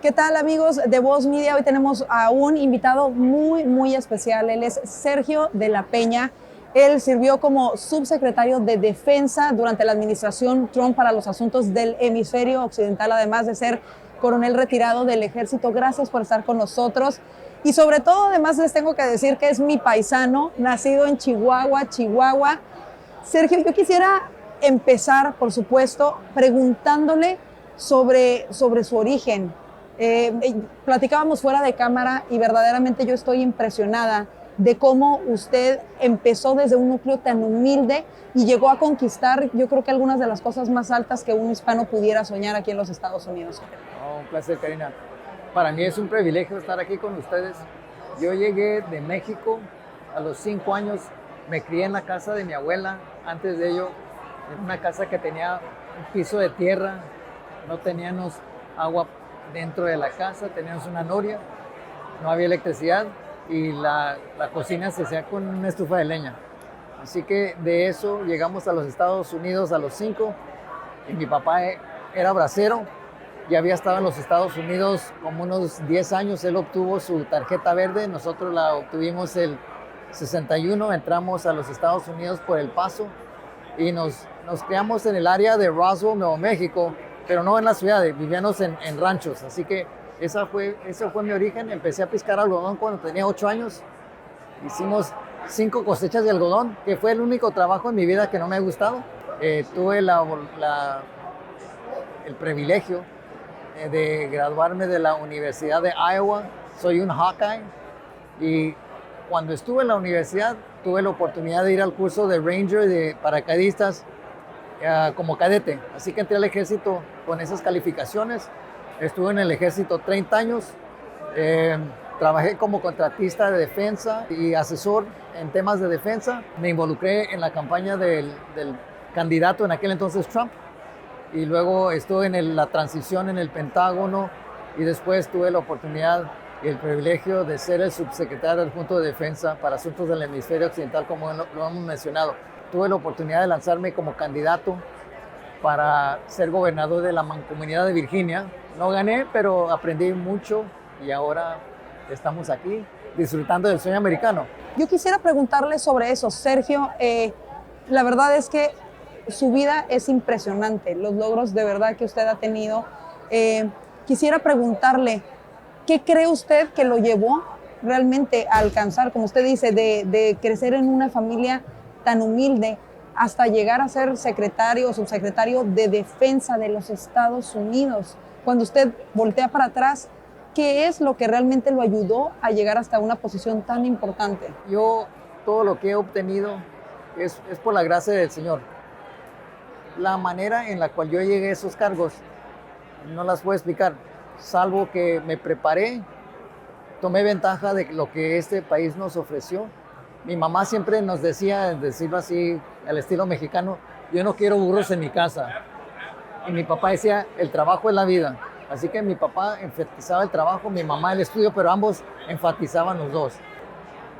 ¿Qué tal, amigos de Voz Media? Hoy tenemos a un invitado muy especial. Él es Sergio de la Peña. Él sirvió como subsecretario de Defensa durante la administración Trump para los asuntos del hemisferio occidental, además de ser coronel retirado del ejército. Gracias por estar con nosotros. Y sobre todo, además, les tengo que decir que es mi paisano, nacido en Chihuahua. Sergio, yo quisiera empezar, por supuesto, preguntándole sobre su origen. Platicábamos fuera de cámara y verdaderamente yo estoy impresionada de cómo usted empezó desde un núcleo tan humilde y llegó a conquistar, yo creo que algunas de las cosas más altas que un hispano pudiera soñar aquí en los Estados Unidos. Un placer, Karina. Para mí es un privilegio estar aquí con ustedes. Yo llegué de México a los 5 años, me crié en la casa de mi abuela. Antes de ello, en una casa que tenía un piso de tierra, no teníamos agua dentro de la casa, teníamos una noria, no había electricidad y la cocina se hacía con una estufa de leña. Así que de eso llegamos a los Estados Unidos a los 5 y mi papá era bracero, ya había estado en los Estados Unidos como unos 10 años, él obtuvo su tarjeta verde, nosotros la obtuvimos el 61, entramos a los Estados Unidos por El Paso y nos criamos en el área de Roswell, Nuevo México, pero no en la ciudad, vivíamos en ranchos, así que ese fue mi origen. Empecé a piscar algodón cuando tenía 8 años, hicimos 5 cosechas de algodón, que fue el único trabajo en mi vida que no me ha gustado. Tuve el privilegio de graduarme de la Universidad de Iowa, soy un Hawkeye, y cuando estuve en la universidad tuve la oportunidad de ir al curso de Ranger de paracaidistas como cadete, así que entré al ejército con esas calificaciones. Estuve en el ejército 30 años, trabajé como contratista de defensa y asesor en temas de defensa. Me involucré en la campaña del candidato en aquel entonces Trump y luego estuve en la transición en el Pentágono y después tuve la oportunidad y el privilegio de ser el subsecretario adjunto de Defensa para asuntos del hemisferio occidental, como lo hemos mencionado. Tuve la oportunidad de lanzarme como candidato para ser gobernador de la Mancomunidad de Virginia. No gané, pero aprendí mucho y ahora estamos aquí disfrutando del sueño americano. Yo quisiera preguntarle sobre eso, Sergio. La verdad es que su vida es impresionante, los logros de verdad que usted ha tenido. Quisiera preguntarle, ¿qué cree usted que lo llevó realmente a alcanzar, como usted dice, de crecer en una familia tan humilde hasta llegar a ser secretario o subsecretario de Defensa de los Estados Unidos? Cuando usted voltea para atrás, ¿qué es lo que realmente lo ayudó a llegar hasta una posición tan importante? Yo, todo lo que he obtenido es por la gracia del Señor. La manera en la cual yo llegué a esos cargos no las puedo explicar, salvo que me preparé, tomé ventaja de lo que este país nos ofreció. Mi mamá siempre nos decía, decirlo así, al estilo mexicano, yo no quiero burros en mi casa. Y mi papá decía, el trabajo es la vida. Así que mi papá enfatizaba el trabajo, mi mamá el estudio, pero ambos enfatizaban los dos.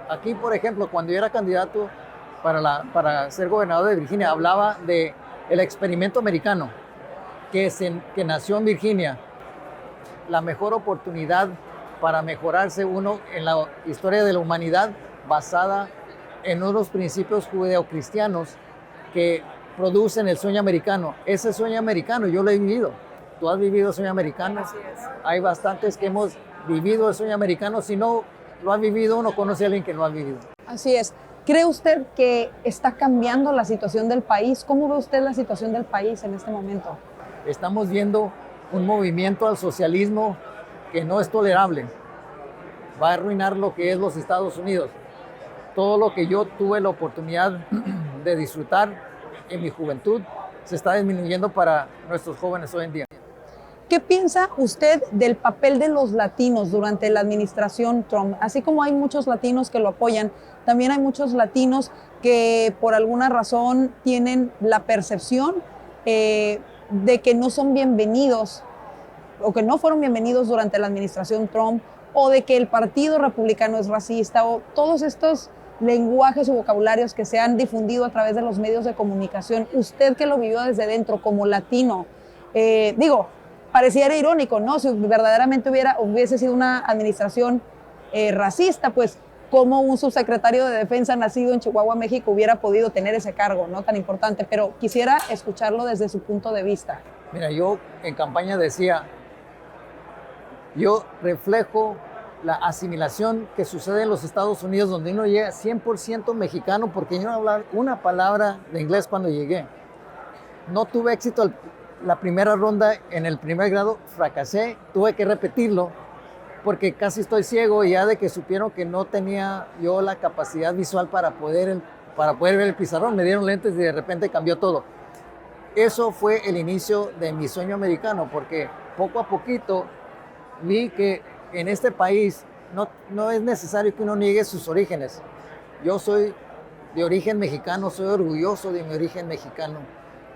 Aquí, por ejemplo, cuando yo era candidato para ser gobernador de Virginia, hablaba del experimento americano, que nació en Virginia. La mejor oportunidad para mejorarse uno en la historia de la humanidad, basada en unos principios judeocristianos que producen el sueño americano. Ese sueño americano yo lo he vivido. ¿Tú has vivido el sueño americano? Así es. Hay bastantes que hemos vivido el sueño americano. Si no lo ha vivido, uno conoce a alguien que lo ha vivido. Así es. ¿Cree usted que está cambiando la situación del país? ¿Cómo ve usted la situación del país en este momento? Estamos viendo un movimiento al socialismo que no es tolerable. Va a arruinar lo que es los Estados Unidos. Todo lo que yo tuve la oportunidad de disfrutar en mi juventud se está disminuyendo para nuestros jóvenes hoy en día. ¿Qué piensa usted del papel de los latinos durante la administración Trump? Así como hay muchos latinos que lo apoyan, también hay muchos latinos que por alguna razón tienen la percepción de que no son bienvenidos o que no fueron bienvenidos durante la administración Trump, o de que el Partido Republicano es racista, o todos estos lenguajes y vocabularios que se han difundido a través de los medios de comunicación. Usted que lo vivió desde dentro como latino, pareciera irónico, ¿no? Si verdaderamente hubiese sido una administración racista, pues cómo un subsecretario de Defensa nacido en Chihuahua, México, hubiera podido tener ese cargo, ¿no? Tan importante, pero quisiera escucharlo desde su punto de vista. Mira, yo en campaña decía, yo reflejo la asimilación que sucede en los Estados Unidos, donde uno llega 100% mexicano, porque yo no hablaba una palabra de inglés cuando llegué. No tuve éxito la primera ronda en el primer grado, fracasé, tuve que repetirlo, porque casi estoy ciego y ya de que supieron que no tenía yo la capacidad visual para poder ver el pizarrón, me dieron lentes y de repente cambió todo. Eso fue el inicio de mi sueño americano, porque poco a poquito vi que en este país no es necesario que uno niegue sus orígenes. Yo soy de origen mexicano, soy orgulloso de mi origen mexicano.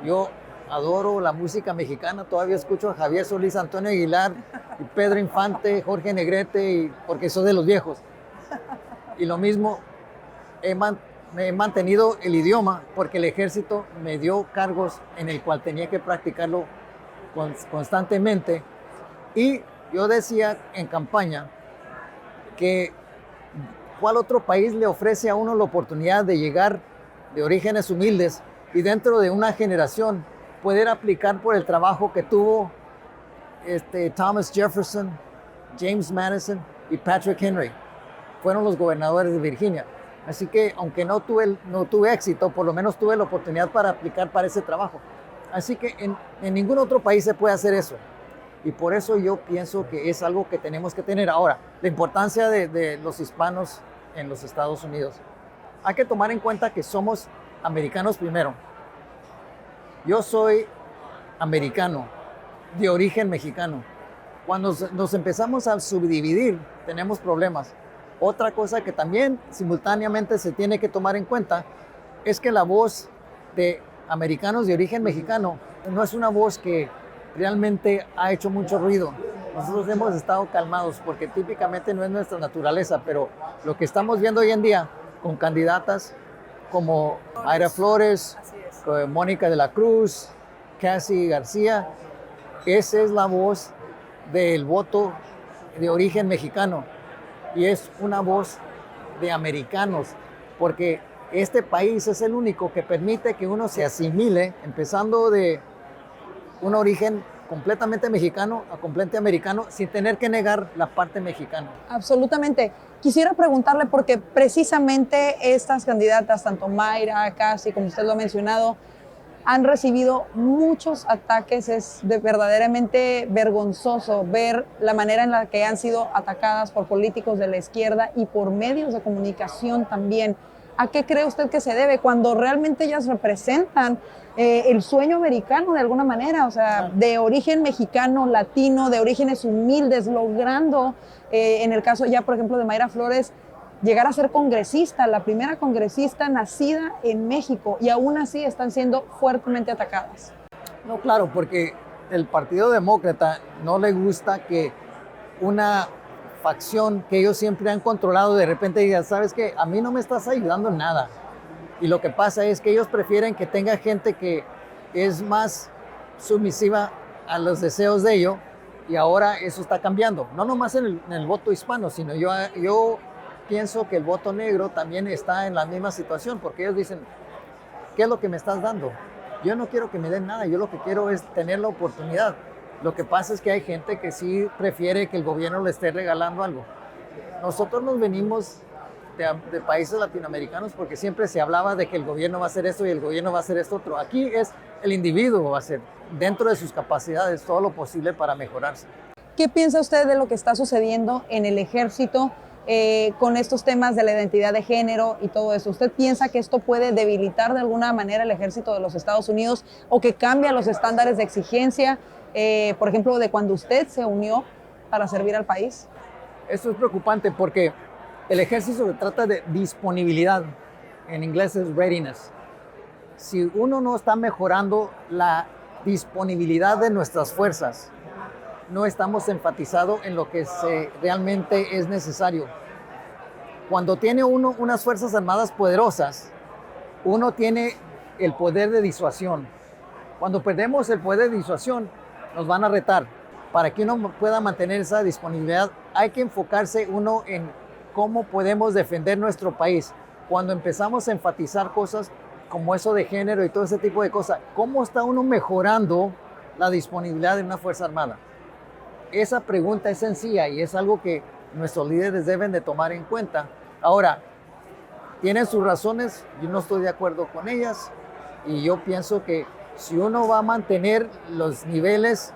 Yo adoro la música mexicana, todavía escucho a Javier Solís, Antonio Aguilar, y Pedro Infante, Jorge Negrete, porque soy de los viejos. Y lo mismo, me he mantenido el idioma porque el ejército me dio cargos en el cual tenía que practicarlo constantemente. Y yo decía en campaña que ¿cuál otro país le ofrece a uno la oportunidad de llegar de orígenes humildes y dentro de una generación poder aplicar por el trabajo que tuvo Thomas Jefferson, James Madison y Patrick Henry? Fueron los gobernadores de Virginia. Así que aunque no tuve éxito, por lo menos tuve la oportunidad para aplicar para ese trabajo. Así que en ningún otro país se puede hacer eso. Y por eso yo pienso que es algo que tenemos que tener. Ahora, la importancia de los hispanos en los Estados Unidos. Hay que tomar en cuenta que somos americanos primero. Yo soy americano, de origen mexicano. Cuando nos empezamos a subdividir, tenemos problemas. Otra cosa que también simultáneamente se tiene que tomar en cuenta es que la voz de americanos de origen mexicano no es una voz que realmente ha hecho mucho ruido. Nosotros hemos estado calmados porque típicamente no es nuestra naturaleza, pero lo que estamos viendo hoy en día con candidatas como Mayra Flores, Mónica de la Cruz, Cassie García, esa es la voz del voto de origen mexicano y es una voz de americanos, porque este país es el único que permite que uno se asimile, empezando de un origen completamente mexicano a completamente americano, sin tener que negar la parte mexicana. Absolutamente. Quisiera preguntarle, porque precisamente estas candidatas, tanto Mayra, Cassie, como usted lo ha mencionado, han recibido muchos ataques. Es verdaderamente vergonzoso ver la manera en la que han sido atacadas por políticos de la izquierda y por medios de comunicación también. ¿A qué cree usted que se debe cuando realmente ellas representan el sueño americano de alguna manera? O sea, de origen mexicano, latino, de orígenes humildes, logrando, en el caso ya, por ejemplo, de Mayra Flores, llegar a ser congresista, la primera congresista nacida en México, y aún así están siendo fuertemente atacadas. No, claro, porque el Partido Demócrata no le gusta que una facción que ellos siempre han controlado de repente diga, ¿sabes qué? A mí no me estás ayudando en nada. Y lo que pasa es que ellos prefieren que tenga gente que es más sumisiva a los deseos de ellos, y ahora eso está cambiando. No nomás en el voto hispano, sino yo pienso que el voto negro también está en la misma situación, porque ellos dicen, ¿qué es lo que me estás dando? Yo no quiero que me den nada, yo lo que quiero es tener la oportunidad. Lo que pasa es que hay gente que sí prefiere que el gobierno le esté regalando algo. Nosotros nos venimos de países latinoamericanos porque siempre se hablaba de que el gobierno va a hacer esto y el gobierno va a hacer esto otro. Aquí es el individuo va a hacer, dentro de sus capacidades, todo lo posible para mejorarse. ¿Qué piensa usted de lo que está sucediendo en el ejército con estos temas de la identidad de género y todo eso? ¿Usted piensa que esto puede debilitar de alguna manera el ejército de los Estados Unidos o que cambia los estándares de exigencia, por ejemplo, de cuando usted se unió para servir al país? Esto es preocupante porque el ejército se trata de disponibilidad, en inglés es readiness. Si uno no está mejorando la disponibilidad de nuestras fuerzas, no estamos enfatizados en lo que realmente es necesario. Cuando tiene uno unas fuerzas armadas poderosas, uno tiene el poder de disuasión. Cuando perdemos el poder de disuasión, nos van a retar. para que uno pueda mantener esa disponibilidad, hay que enfocarse uno en cómo podemos defender nuestro país. Cuando empezamos a enfatizar cosas como eso de género y todo ese tipo de cosas, ¿cómo está uno mejorando la disponibilidad de una Fuerza Armada? Esa pregunta es sencilla y es algo que nuestros líderes deben de tomar en cuenta. Ahora, tienen sus razones, yo no estoy de acuerdo con ellas y yo pienso que si uno va a mantener los niveles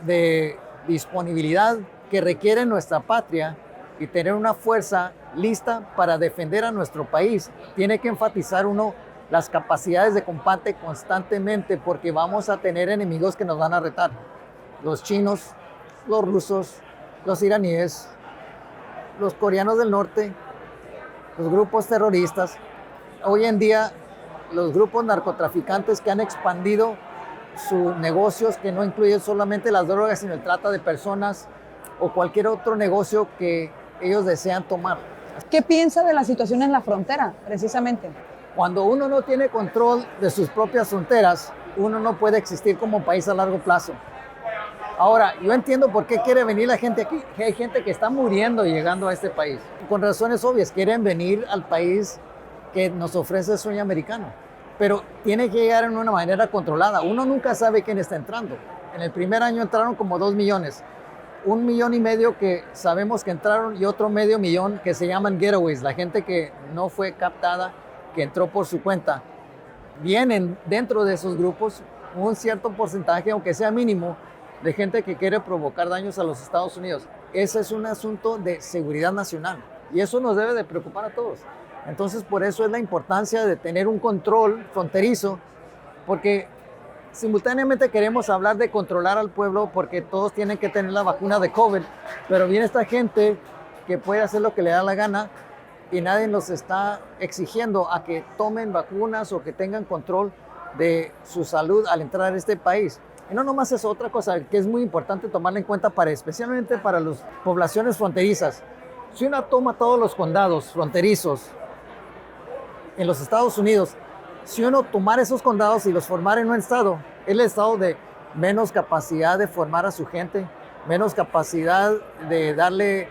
de disponibilidad que requiere nuestra patria y tener una fuerza lista para defender a nuestro país, tiene que enfatizar uno las capacidades de combate constantemente, porque vamos a tener enemigos que nos van a retar. Los chinos, los rusos, los iraníes, los coreanos del norte, los grupos terroristas. Hoy en día, los grupos narcotraficantes que han expandido sus negocios, que no incluyen solamente las drogas, sino el trata de personas o cualquier otro negocio que ellos desean tomar. ¿Qué piensa de la situación en la frontera, precisamente? Cuando uno no tiene control de sus propias fronteras, uno no puede existir como país a largo plazo. Ahora, yo entiendo por qué quiere venir la gente aquí, que hay gente que está muriendo llegando a este país. Con razones obvias, quieren venir al país que nos ofrece el sueño americano. Pero tiene que llegar en una manera controlada. Uno nunca sabe quién está entrando. En el primer año entraron como 2 millones. 1,5 millones que sabemos que entraron y otro medio millón que se llaman getaways, la gente que no fue captada, que entró por su cuenta. Vienen dentro de esos grupos un cierto porcentaje, aunque sea mínimo, de gente que quiere provocar daños a los Estados Unidos. Ese es un asunto de seguridad nacional y eso nos debe de preocupar a todos. Entonces, por eso es la importancia de tener un control fronterizo, porque simultáneamente queremos hablar de controlar al pueblo porque todos tienen que tener la vacuna de COVID, pero viene esta gente que puede hacer lo que le da la gana y nadie nos está exigiendo a que tomen vacunas o que tengan control de su salud al entrar a este país. Y no nomás es otra cosa que es muy importante tomarla en cuenta, especialmente para las poblaciones fronterizas. Si uno toma todos los condados fronterizos en los Estados Unidos, si uno tomara esos condados y los formara en un estado, es el estado de menos capacidad de formar a su gente, menos capacidad de darle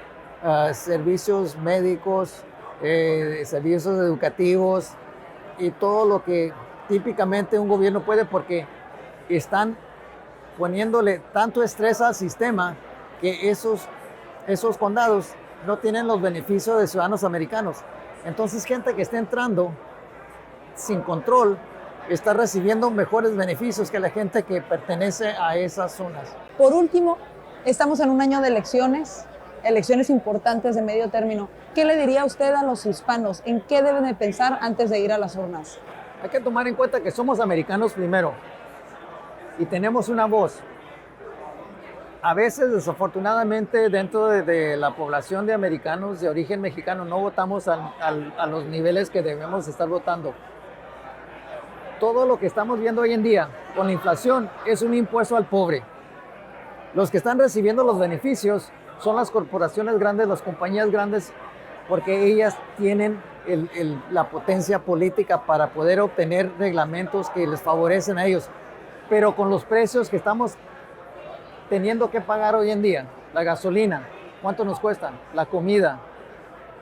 servicios médicos, servicios educativos y todo lo que típicamente un gobierno puede, porque están poniéndole tanto estrés al sistema que esos condados no tienen los beneficios de ciudadanos americanos. Entonces, gente que está entrando sin control está recibiendo mejores beneficios que la gente que pertenece a esas zonas. Por último, estamos en un año de elecciones importantes de medio término. ¿Qué le diría usted a los hispanos? ¿En qué deben de pensar antes de ir a las urnas? Hay que tomar en cuenta que somos americanos primero y tenemos una voz. A veces, desafortunadamente, dentro de la población de americanos de origen mexicano, no votamos a los niveles que debemos estar votando. Todo lo que estamos viendo hoy en día con la inflación es un impuesto al pobre. Los que están recibiendo los beneficios son las corporaciones grandes, las compañías grandes, porque ellas tienen la potencia política para poder obtener reglamentos que les favorecen a ellos. Pero con los precios que estamos teniendo que pagar hoy en día, la gasolina, ¿cuánto nos cuesta? La comida.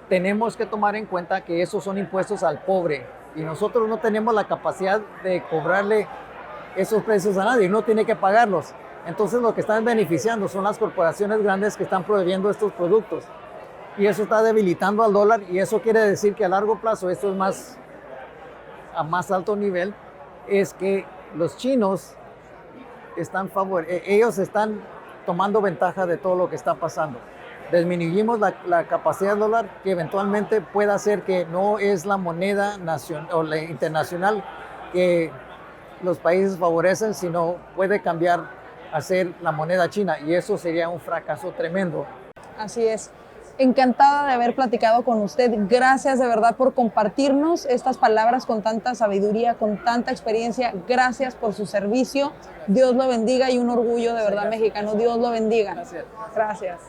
Tenemos que tomar en cuenta que esos son impuestos al pobre y nosotros no tenemos la capacidad de cobrarle esos precios a nadie, no tiene que pagarlos. Entonces lo que están beneficiando son las corporaciones grandes que están proveyendo estos productos y eso está debilitando al dólar y eso quiere decir que a largo plazo, esto es a más alto nivel, es que los chinos ellos están tomando ventaja de todo lo que está pasando. Disminuimos la capacidad del dólar, que eventualmente pueda hacer que no es la moneda nacional o la internacional que los países favorecen, sino puede cambiar a ser la moneda china y eso sería un fracaso tremendo. Así es. Encantada de haber platicado con usted. Gracias de verdad por compartirnos estas palabras con tanta sabiduría, con tanta experiencia. Gracias por su servicio. Dios lo bendiga y un orgullo de verdad mexicano. Dios lo bendiga. Gracias. Gracias.